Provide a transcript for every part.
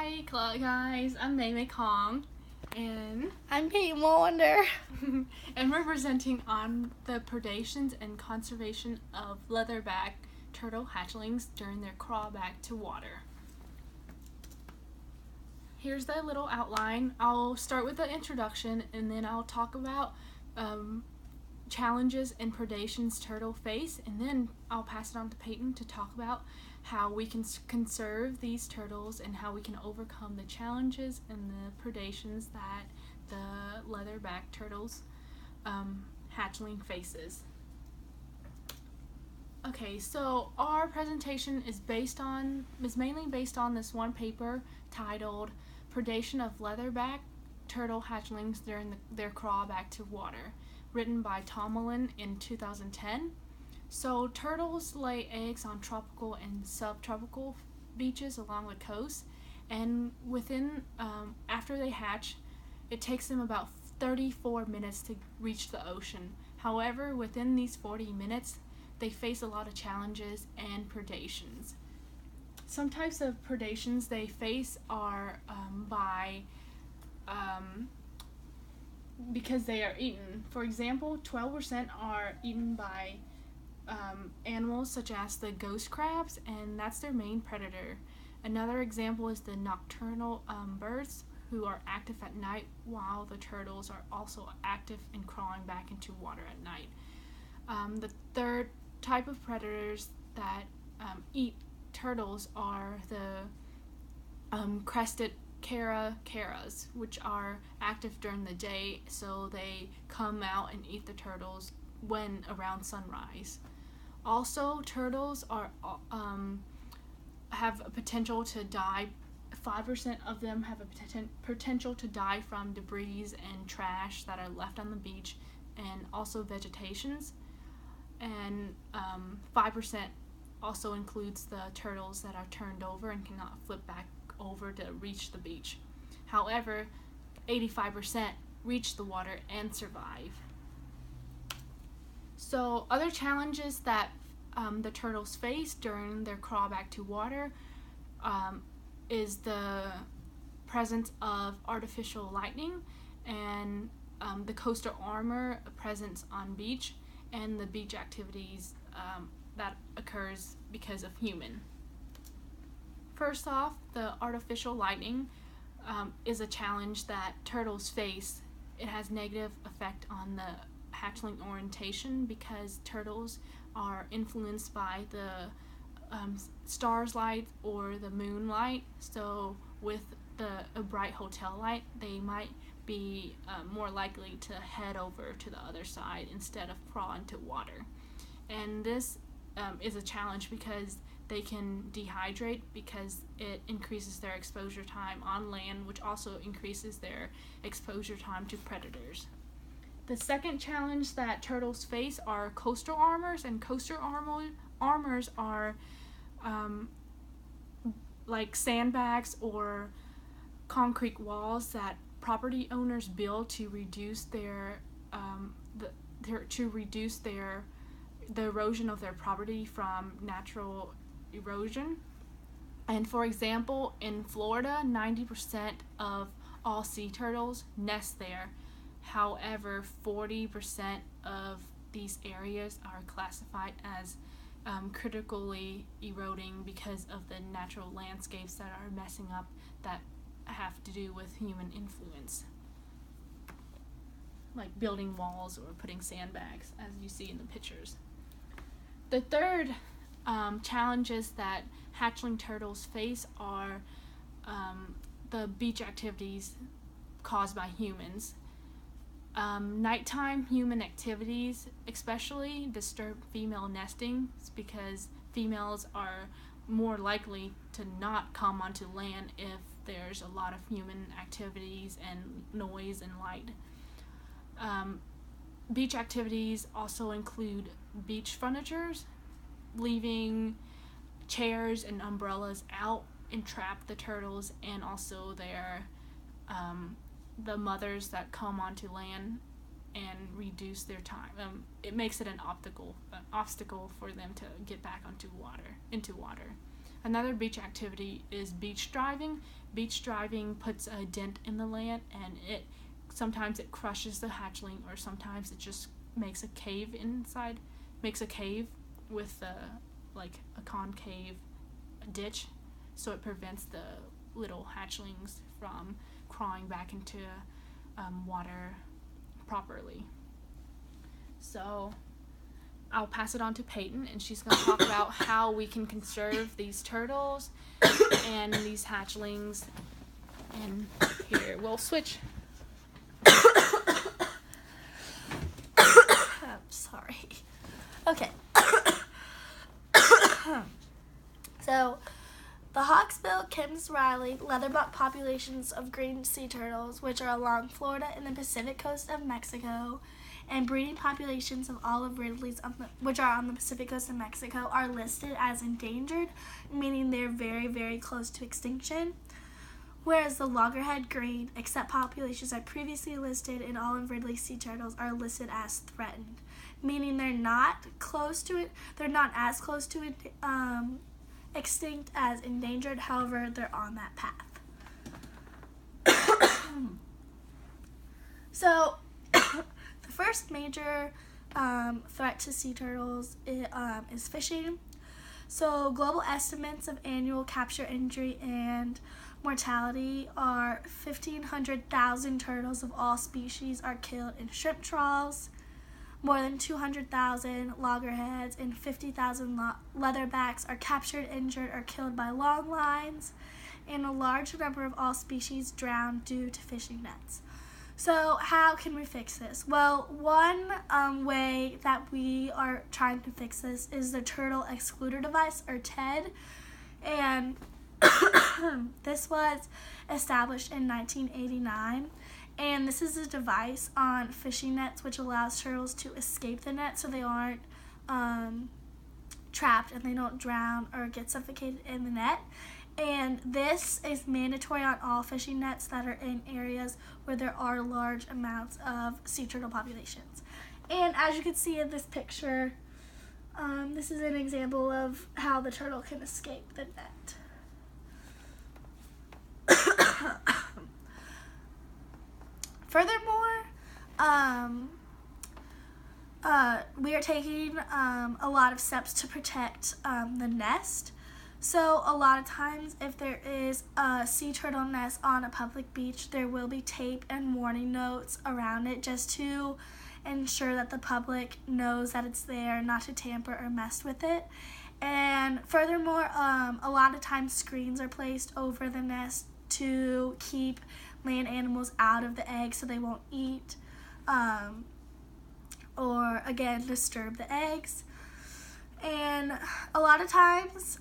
Hi, guys. I'm Mei Kong, and I'm Kate Molander. and we're presenting on the predations and conservation of leatherback turtle hatchlings during their crawl back to water. Here's the little outline. I'll start with the introduction, and then I'll talk about challenges and predations turtle face, and then I'll pass it on to Peyton to talk about how we can conserve these turtles and how we can overcome the challenges and the predations that the leatherback turtles hatchling faces. Okay, so our presentation is mainly based on this one paper titled "Predation of Leatherback Turtle Hatchlings During Their Crawl Back to Water," written by Tomlin in 2010. So turtles lay eggs on tropical and subtropical beaches along the coast, and after they hatch, it takes them about 34 minutes to reach the ocean. However, within these 40 minutes, they face a lot of challenges and predations. Some types of predations they face are because they are eaten. For example, 12% are eaten by animals such as the ghost crabs, and that's their main predator. Another example is the nocturnal birds, who are active at night, while the turtles are also active in crawling back into water at night. The third type of predators that eat turtles are the crested caras, which are active during the day, so they come out and eat the turtles when around sunrise. Also, turtles have a potential to die. 5% of them have a potential to die from debris and trash that are left on the beach, and also vegetations. And 5% also includes the turtles that are turned over and cannot flip back over to reach the beach. However, 85% reach the water and survive. So other challenges that the turtles face during their crawl back to water is the presence of artificial lightning and the coastal armor presence on beach, and the beach activities that occurs because of human. First off, the artificial lightning is a challenge that turtles face. It has negative effect on the hatchling orientation because turtles are influenced by the star's light or the moonlight. So with a bright hotel light, they might be more likely to head over to the other side instead of crawl into water. And this is a challenge because they can dehydrate because it increases their exposure time on land, which also increases their exposure time to predators. The second challenge that turtles face are coastal armors, and coastal armors are like sandbags or concrete walls that property owners build to reduce the erosion of their property from natural erosion. And for example, in Florida, 90% of all sea turtles nest there. However, 40% of these areas are classified as critically eroding because of the natural landscapes that are messing up that have to do with human influence, like building walls or putting sandbags, as you see in the pictures. The third challenges that hatchling turtles face are the beach activities caused by humans. Nighttime human activities especially disturb female nesting because females are more likely to not come onto land if there's a lot of human activities and noise and light. Beach activities also include beach furniture, leaving chairs and umbrellas out and trap the turtles, and also the mothers that come onto land and reduce their time. It makes it an obstacle for them to get back into water. Another beach activity is beach driving. Beach driving puts a dent in the land, and sometimes it crushes the hatchling, or sometimes it just makes a cave inside, makes a cave with like a concave ditch, so it prevents the little hatchlings from crawling back into water properly. So I'll pass it on to Peyton, and she's going to talk about how we can conserve these turtles and these hatchlings. And here, we'll switch. Sorry. Okay. So, the hawksbill, Kim's Riley, leatherback populations of green sea turtles, which are along Florida and the Pacific coast of Mexico, and breeding populations of olive ridleys, which are on the Pacific coast of Mexico, are listed as endangered, meaning they're very, very close to extinction. Whereas the loggerhead green, except populations I previously listed in olive ridley sea turtles, are listed as threatened, meaning they're not close to it. They're not as close to it, extinct as endangered. However, they're on that path. So, the first major threat to sea turtles is fishing. So, global estimates of annual capture, injury, and mortality are 1,500,000 turtles of all species are killed in shrimp trawls. More than 200,000 loggerheads and 50,000 leatherbacks are captured, injured, or killed by long lines, and a large number of all species drown due to fishing nets. So how can we fix this? Well, one way that we are trying to fix this is the Turtle Excluder Device, or TED, and this was established in 1989. And this is a device on fishing nets which allows turtles to escape the net so they aren't trapped and they don't drown or get suffocated in the net. And this is mandatory on all fishing nets that are in areas where there are large amounts of sea turtle populations. And as you can see in this picture, this is an example of how the turtle can escape the net. Furthermore, we are taking a lot of steps to protect the nest. So a lot of times if there is a sea turtle nest on a public beach, there will be tape and warning notes around it just to ensure that the public knows that it's there, not to tamper or mess with it. And furthermore, a lot of times screens are placed over the nest to keep land animals out of the eggs so they won't eat or again disturb the eggs. And a lot of times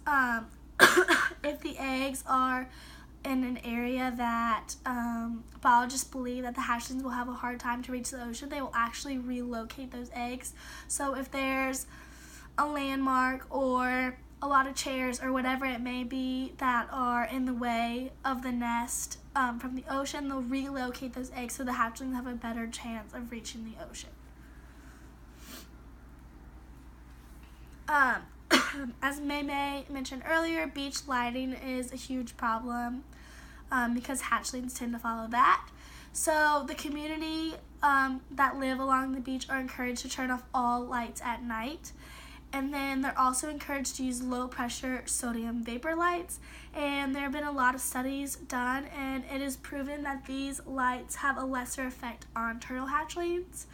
if the eggs are in an area that biologists believe that the hatchlings will have a hard time to reach the ocean, they will actually relocate those eggs. So if there's a landmark or a lot of chairs or whatever it may be that are in the way of the nest from the ocean, they'll relocate those eggs so the hatchlings have a better chance of reaching the ocean. As May mentioned earlier, beach lighting is a huge problem because hatchlings tend to follow that. So the community that live along the beach are encouraged to turn off all lights at night. And then they're also encouraged to use low-pressure sodium vapor lights. And there have been a lot of studies done, and it is proven that these lights have a lesser effect on turtle hatchlings.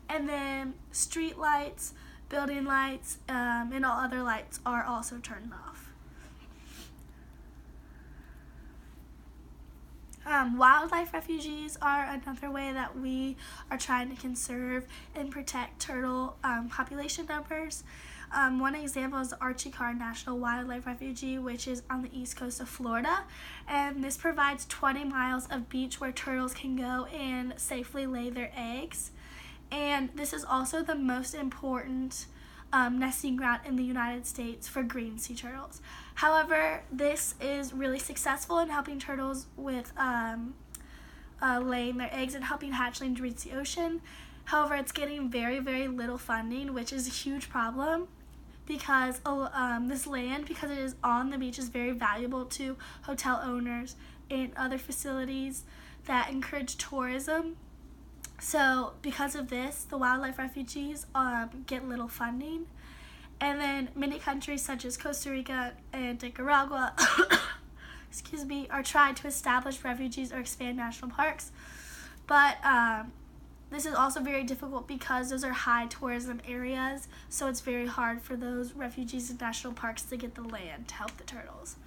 And then street lights, building lights, and all other lights are also turned off. Wildlife refuges are another way that we are trying to conserve and protect turtle population numbers. One example is the Archie Carr National Wildlife Refuge, which is on the east coast of Florida, and this provides 20 miles of beach where turtles can go and safely lay their eggs. And this is also the most important nesting ground in the United States for green sea turtles. However, this is really successful in helping turtles with laying their eggs and helping hatchlings reach the ocean. However, it's getting very, very little funding, which is a huge problem because this land, because it is on the beach, is very valuable to hotel owners and other facilities that encourage tourism. So because of this, the wildlife refuges get little funding. And then many countries such as Costa Rica and Nicaragua are trying to establish refuges or expand national parks. But this is also very difficult because those are high tourism areas, so it's very hard for those refuges and national parks to get the land to help the turtles.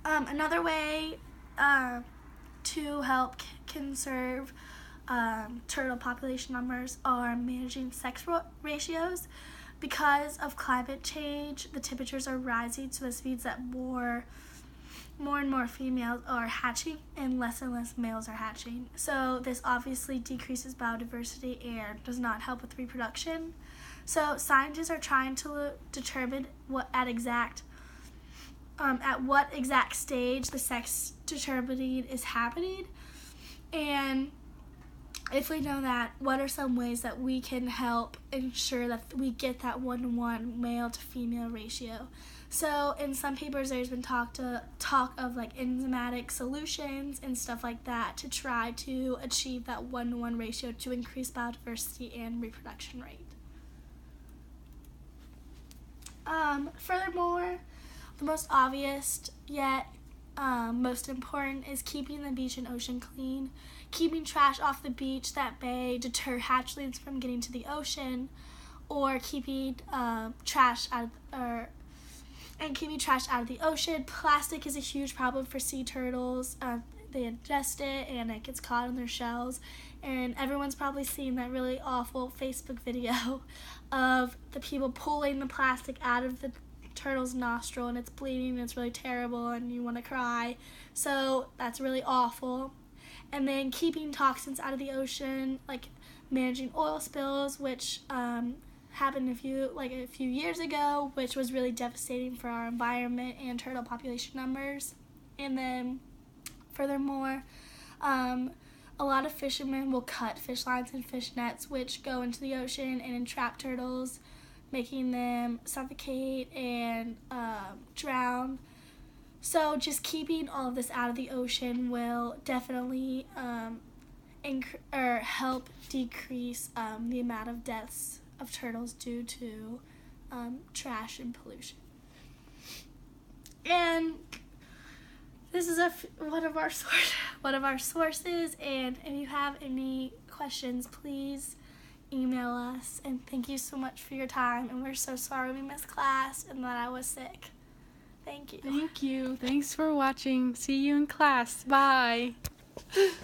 Another way to help conserve turtle population numbers are managing sex ratios. Because of climate change, the temperatures are rising, so this means that more and more females are hatching and less males are hatching. So this obviously decreases biodiversity and does not help with reproduction. So scientists are trying to determine at what exact stage the sex determining is happening. And if we know that, what are some ways that we can help ensure that we get that 1-to-1 male to female ratio? So in some papers, there's been talk of like enzymatic solutions and stuff like that to try to achieve that 1-to-1 ratio to increase biodiversity and reproduction rate. Furthermore, the most obvious yet most important is keeping the beach and ocean clean. Keeping trash off the beach that may deter hatchlings from getting to the ocean, or keeping trash out of the ocean. Plastic is a huge problem for sea turtles. They ingest it and it gets caught in their shells. And everyone's probably seen that really awful Facebook video of the people pulling the plastic out of the turtle's nostril, and it's bleeding and it's really terrible and you want to cry. So that's really awful. And then keeping toxins out of the ocean, like managing oil spills, which happened a few years ago, which was really devastating for our environment and turtle population numbers. And then furthermore, a lot of fishermen will cut fish lines and fish nets, which go into the ocean and entrap turtles, making them suffocate and drown. So just keeping all of this out of the ocean will definitely help decrease the amount of deaths of turtles due to trash and pollution. And this is one of our sources. And if you have any questions, please email us. And thank you so much for your time. And we're so sorry we missed class and that I was sick. Thank you. Thank you. Thanks for watching. See you in class. Bye.